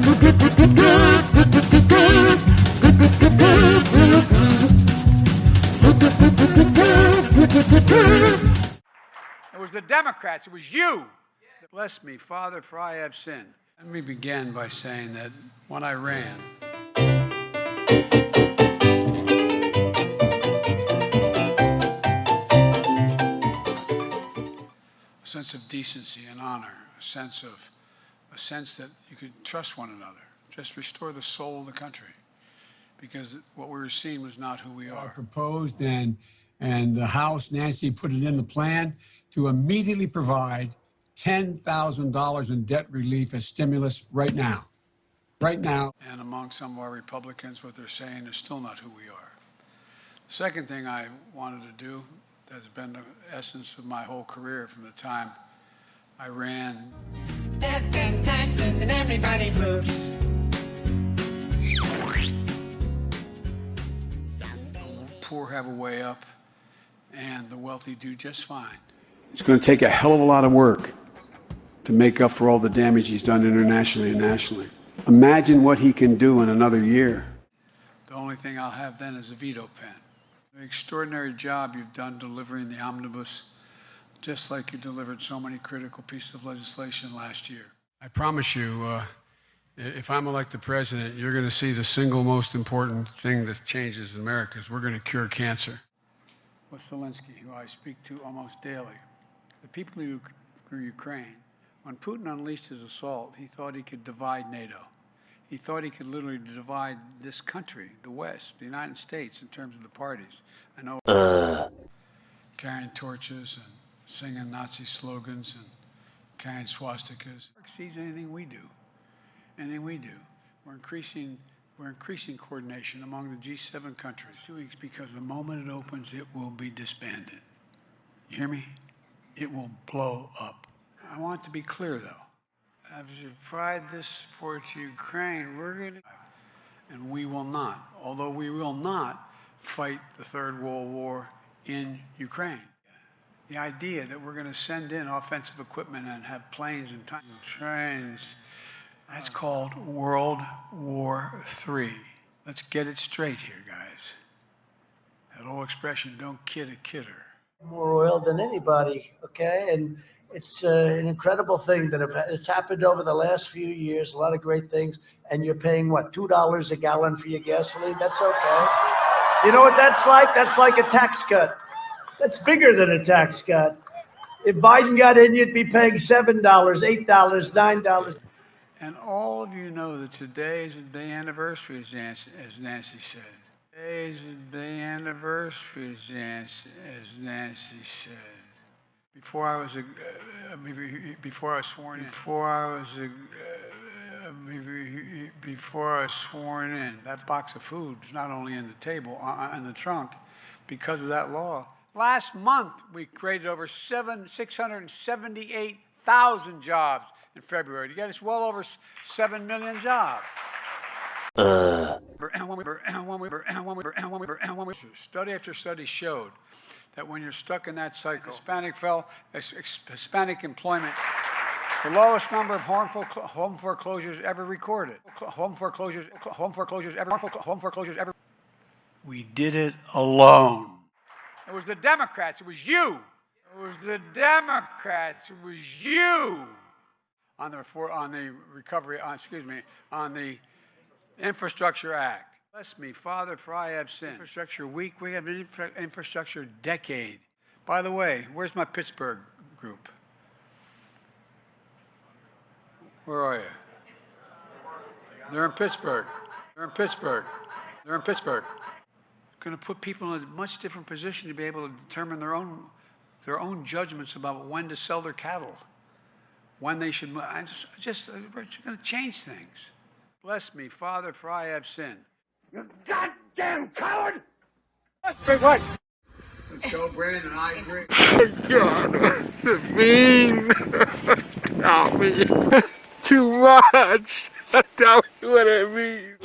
It was the Democrats. It was you. Bless me, Father, for I have sinned. Let me begin by saying that when I ran, a sense of decency and honor, a sense that you could trust one another, just restore the soul of the country, because what we were seeing was not who we are. Proposed and the House, Nancy put it in the plan to immediately provide $10,000 in debt relief as stimulus right now. Right now. And among some of our Republicans, what they're saying is still not who we are. The second thing I wanted to do, that's been the essence of my whole career from the time I ran. Death and taxes and everybody poops. The poor have a way up, and the wealthy do just fine. It's going to take a hell of a lot of work to make up for all the damage he's done internationally and nationally. Imagine what he can do in another year. The only thing I'll have then is a veto pen. The extraordinary job you've done delivering the omnibus, just like you delivered so many critical pieces of legislation last year. I promise you, if I'm elected president, you're going to see the single most important thing that changes in America is we're going to cure cancer. With Zelensky, who I speak to almost daily, the people who Ukraine, when Putin unleashed his assault, he thought he could divide NATO. He thought he could literally divide this country, the West, the United States, in terms of the parties. I know carrying torches and singing Nazi slogans and carrying swastikas. It exceeds anything we do. Anything we do. We're increasing coordination among the G7 countries. 2 weeks, because the moment it opens, it will be disbanded. You hear me? It will blow up. I want to be clear, though. As you provide this support to Ukraine, we're going to, and we will not, although we will not fight the Third World War in Ukraine. The idea that we're going to send in offensive equipment and have planes and trains, that's called World War III. Let's get it straight here, guys. That old expression, don't kid a kidder. More oil than anybody, okay? And it's an incredible thing that it's happened over the last few years, a lot of great things, and you're paying, what, $2 a gallon for your gasoline? That's okay. You know what that's like? That's like a tax cut. That's bigger than a tax cut. If Biden got in, you'd be paying $7, $8, $9. And all of you know that today is the day anniversary, as Nancy said. Today is the day anniversary, as Nancy said. Before I was sworn in, that box of food was not only in the table, in the trunk, because of that law. Last month, we created over 678,000 jobs in February. To get us well over 7 million jobs. Study after study showed that when you're stuck in that cycle, Hispanic employment, the lowest number of home foreclosures ever recorded. Home foreclosures ever. We did it alone. It was the Democrats. It was you. It was the Democrats. It was you. On the Infrastructure Act. Bless me, Father, for I have sinned. Infrastructure week. We have an infrastructure decade. By the way, where's my Pittsburgh group? Where are you? They're in Pittsburgh. Going to put people in a much different position to be able to determine their own judgments about when to sell their cattle, when they should. We're going to change things. Bless me, Father, for I have sinned. You goddamn coward! Wait, what? Let's go, Brandon. I agree. God, that's mean. Tell me. Too much. Tell me what it means.